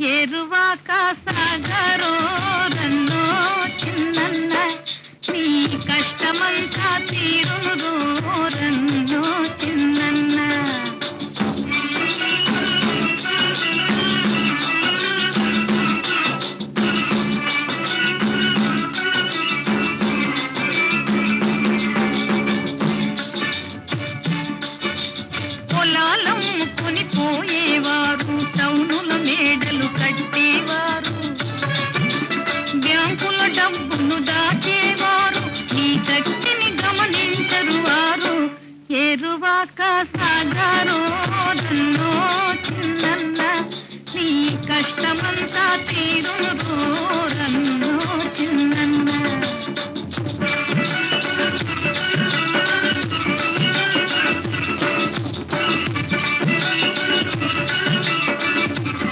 ఏరువాక సాగరో రన్నో చిన్నన్న నీ కష్టమంతా తీరును రన్నో చిన్నన్న. పొలాలమ్ముకుని పోయేవారు, టౌనుల మేడలు కట్టేవారు, బ్యాంకుల డబ్బును దాచేవారు, ఈ శక్తిని గమనించరు వారు. ఏరువాక సాగరో రన్నో చిన్నన్న నీ కష్టమంతా తీరును రన్నో